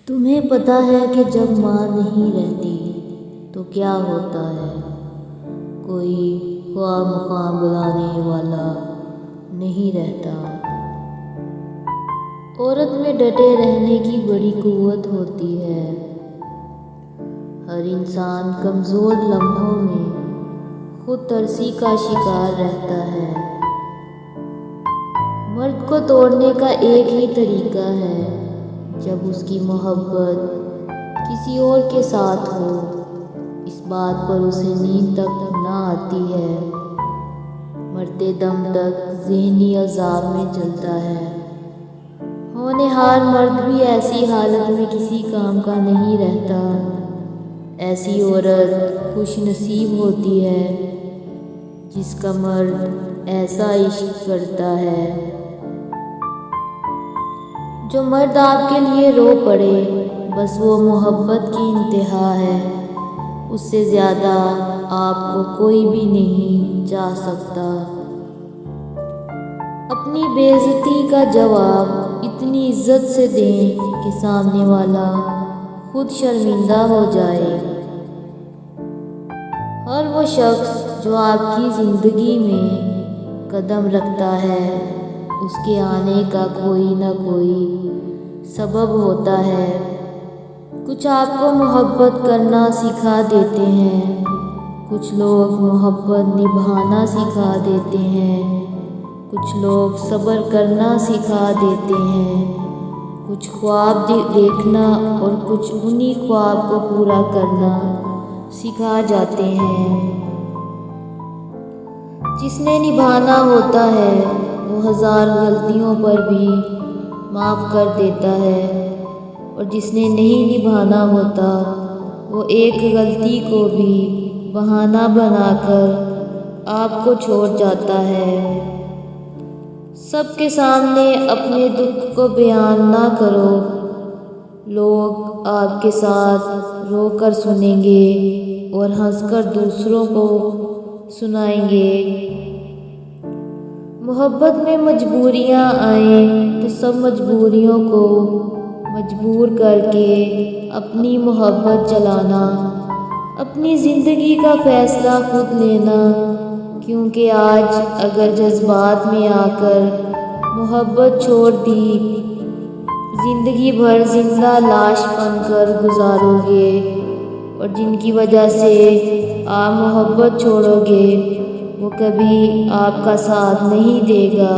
تمہیں پتہ ہے کہ جب ماں نہیں رہتی تو کیا ہوتا ہے؟ کوئی خواہ مخواہ بلانے والا نہیں رہتا۔ عورت میں ڈٹے رہنے کی بڑی قوت ہوتی ہے۔ ہر انسان کمزور لمحوں میں خود ترسی کا شکار رہتا ہے۔ مرد کو توڑنے کا ایک ہی طریقہ ہے، جب اس کی محبت کسی اور کے ساتھ ہو۔ اس بات پر اسے نیند تک نہ آتی ہے، مرتے دم تک ذہنی عذاب میں چلتا ہے۔ ہونہار مرد بھی ایسی حالت میں کسی کام کا نہیں رہتا۔ ایسی عورت خوش نصیب ہوتی ہے جس کا مرد ایسا عشق کرتا ہے۔ جو مرد آپ کے لیے رو پڑے، بس وہ محبت کی انتہا ہے۔ اس سے زیادہ آپ کو کوئی بھی نہیں چاہ سکتا۔ اپنی بے عزتی کا جواب اتنی عزت سے دیں کہ سامنے والا خود شرمندہ ہو جائے۔ ہر وہ شخص جو آپ کی زندگی میں قدم رکھتا ہے، اس کے آنے کا کوئی نہ کوئی سبب ہوتا ہے۔ کچھ آپ کو محبت کرنا سکھا دیتے ہیں، کچھ لوگ محبت نبھانا سکھا دیتے ہیں، کچھ لوگ صبر کرنا سکھا دیتے ہیں، کچھ خواب دیکھنا اور کچھ انہی خواب کو پورا کرنا سکھا جاتے ہیں۔ جس نے نبھانا ہوتا ہے وہ ہزار غلطیوں پر بھی معاف کر دیتا ہے، اور جس نے نہیں نبھانا ہوتا وہ ایک غلطی کو بھی بہانہ بنا کر آپ کو چھوڑ جاتا ہے۔ سب کے سامنے اپنے دکھ کو بیان نہ کرو، لوگ آپ کے ساتھ رو کر سنیں گے اور ہنس کر دوسروں کو سنائیں گے۔ محبت میں مجبوریاں آئیں تو سب مجبوریوں کو مجبور کر کے اپنی محبت چلانا، اپنی زندگی کا فیصلہ خود لینا، کیونکہ آج اگر جذبات میں آ کر محبت چھوڑ دی، زندگی بھر زندہ لاش بن کر گزارو گے، اور جن کی وجہ سے آپ محبت چھوڑو گے وہ کبھی آپ کا ساتھ نہیں دے گا۔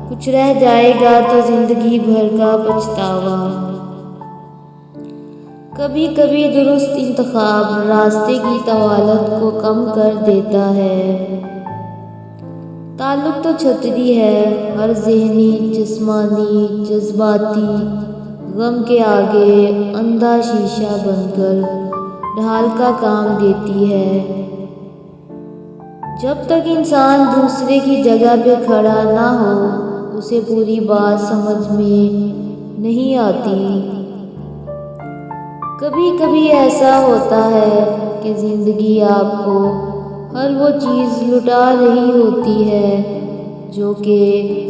کچھ رہ جائے گا تو زندگی بھر کا پچھتاوا۔ کبھی کبھی درست انتخاب راستے کی طوالت کو کم کر دیتا ہے۔ تعلق تو چھتری ہے، ہر ذہنی، جسمانی، جذباتی غم کے آگے اندھا شیشہ بن کر ڈھال کا کام دیتی ہے۔ جب تک انسان دوسرے کی جگہ پہ کھڑا نہ ہو، اسے پوری بات سمجھ میں نہیں آتی۔ کبھی کبھی ایسا ہوتا ہے کہ زندگی آپ کو ہر وہ چیز لٹا رہی ہوتی ہے جو کہ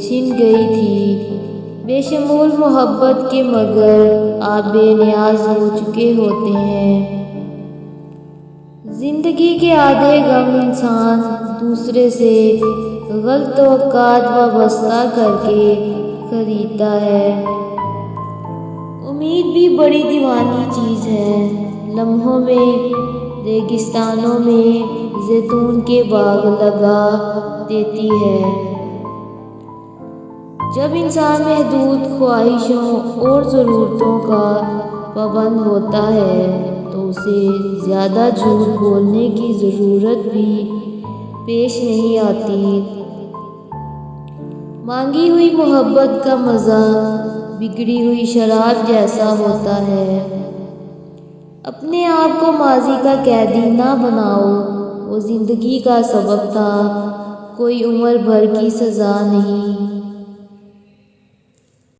چھن گئی تھی، بے شمول محبت کے، مگر آپ بے نیاز ہو چکے ہوتے ہیں۔ زندگی کے آدھے غم انسان دوسرے سے غلط توقعات وابستہ کر کے خریدتا ہے۔ امید بھی بڑی دیوانی چیز ہے، لمحوں میں ریگستانوں میں زیتون کے باغ لگا دیتی ہے۔ جب انسان محدود خواہشوں اور ضرورتوں کا پابند ہوتا ہے تو اسے زیادہ جھوٹ بولنے کی ضرورت بھی پیش نہیں آتی۔ مانگی ہوئی محبت کا مزہ بگڑی ہوئی شراب جیسا ہوتا ہے۔ اپنے آپ کو ماضی کا قیدی نہ بناؤ، وہ زندگی کا سبق تھا، کوئی عمر بھر کی سزا نہیں۔